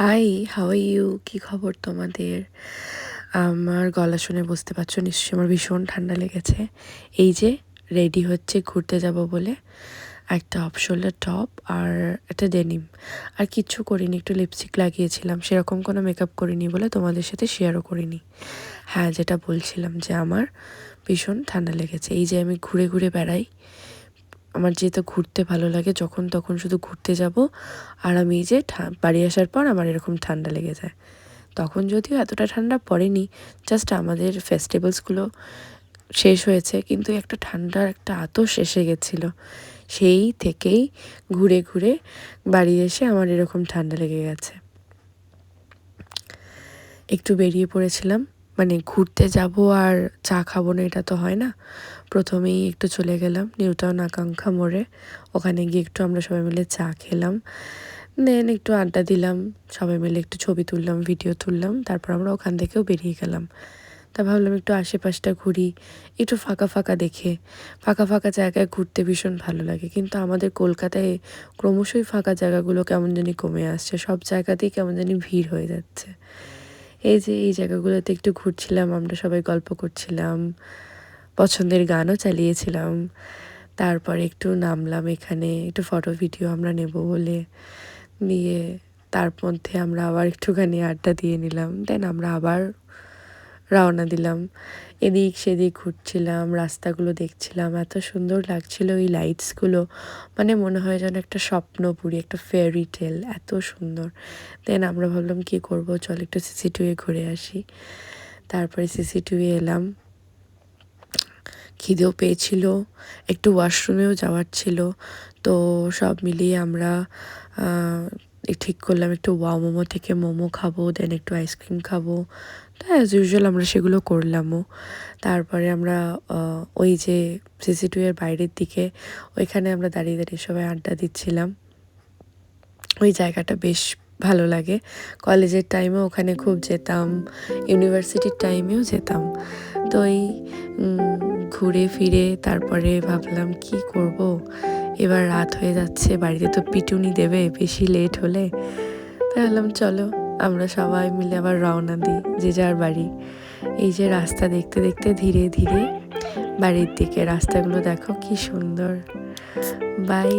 High, how are you? কী খবর তোমাদের? আমার গলা শুনে বুঝতে পারছো নিশ্চয়ই আমার ভীষণ ঠান্ডা লেগেছে। এই যে রেডি হচ্ছে ঘুরতে যাব বলে, একটা অফ শোল্ডার টপ আর একটা ডেনিম, আর কিচ্ছু করিনি, একটু লিপস্টিক লাগিয়েছিলাম, সেরকম কোনো মেকআপ করিনি বলে তোমাদের সাথে শেয়ারও করিনি। হ্যাঁ, যেটা বলছিলাম যে আমার ভীষণ ঠান্ডা লেগেছে। এই যে আমি ঘুরে ঘুরে বেড়াই, আমার যেহেতু ঘুরতে ভালো লাগে, যখন তখন শুধু ঘুরতে যাব, আর আমি এই যে বাড়ি আসার পর আমার এরকম ঠান্ডা লেগে যায়। তখন যদিও এতটা ঠান্ডা পড়েনি, জাস্ট আমাদের ফেস্টিভ্যালসগুলো শেষ হয়েছে, কিন্তু একটা ঠান্ডার একটা আতশ এসে গেছিলো। সেই থেকেই ঘুরে ঘুরে বাড়ি এসে আমার এরকম ঠান্ডা লেগে গেছে। একটু বেরিয়ে পড়েছিলাম, মানে ঘুরতে যাব আর চা খাবো না এটা তো হয় না। প্রথমেই একটু চলে গেলাম নিউ টাউন আকাঙ্ক্ষা মোড়ে, ওখানে গিয়ে একটু আমরা সবাই মিলে চা খেলাম, দেন একটু আড্ডা দিলাম, সবাই মিলে একটু ছবি তুললাম, ভিডিও তুললাম, তারপর আমরা ওখান থেকেও বেরিয়ে গেলাম। তা ভাবলাম একটু আশেপাশটা ঘুরি, একটু ফাঁকা ফাঁকা দেখে। ফাঁকা ফাঁকা জায়গায় ঘুরতে ভীষণ ভালো লাগে, কিন্তু আমাদের কলকাতায় ক্রমশই ফাঁকা জায়গাগুলো কেমন জানি কমে আসছে, সব জায়গাতেই কেমন জানি ভিড় হয়ে যাচ্ছে। এই যে এই জায়গাগুলোতে একটু ঘুরছিলাম, আমরা সবাই গল্প করছিলাম, পছন্দের গানও চালিয়েছিলাম, তারপরে একটু নামলাম এখানে, একটু ফটো ভিডিও আমরা নেব বলে নিয়ে, তার মধ্যে আমরা আবার একটুখানি আড্ডা দিয়ে নিলাম, দেন আমরা আবার রওনা দিলাম। এদিক সেদিক ঘুরছিলাম, রাস্তাগুলো দেখছিলাম, এত সুন্দর লাগছিল এই লাইটসগুলো, মানে মনে হয় যেন একটা স্বপ্নপুরী, একটা ফেয়ারি টেল, এত সুন্দর। দেন আমরা ভাবলাম কী করবো, চল একটু সিসি2 ঘুরে আসি। তারপরে সিসি2 এলাম, খিদেও পেয়েছিল, একটু ওয়াশরুমেও যাওয়ার ছিল, তো সব মিলিয়ে আমরা ঠিক করলাম একটু ওয়াও মোমো থেকে মোমো খাবো, দেন একটু আইসক্রিম খাবো। তো অ্যাজ ইউজুয়াল আমরা সেগুলো করলামও। তারপরে আমরা ওই যে সিসি2 বাইরের দিকে, ওইখানে আমরা দাঁড়িয়ে দাঁড়িয়ে সবাই আড্ডা দিচ্ছিলাম। ওই জায়গাটা বেশ ভালো লাগে। কলেজের টাইমেও ওখানে খুব যেতাম, ইউনিভার্সিটির টাইমেও যেতাম। তো এই ঘুরে ফিরে তারপরে ভাবলাম কি করব, এবার রাত হয়ে যাচ্ছে, বাড়িতে তো পিটুনি দেবে বেশি লেট হলে। তাই ভাবলাম চলো আমরা সবাই মিলে আবার রওনা দিই যে যার বাড়ি। এই যে রাস্তা দেখতে দেখতে ধীরে ধীরে বাড়ির দিকে, রাস্তাগুলো দেখো কি সুন্দর। বাই।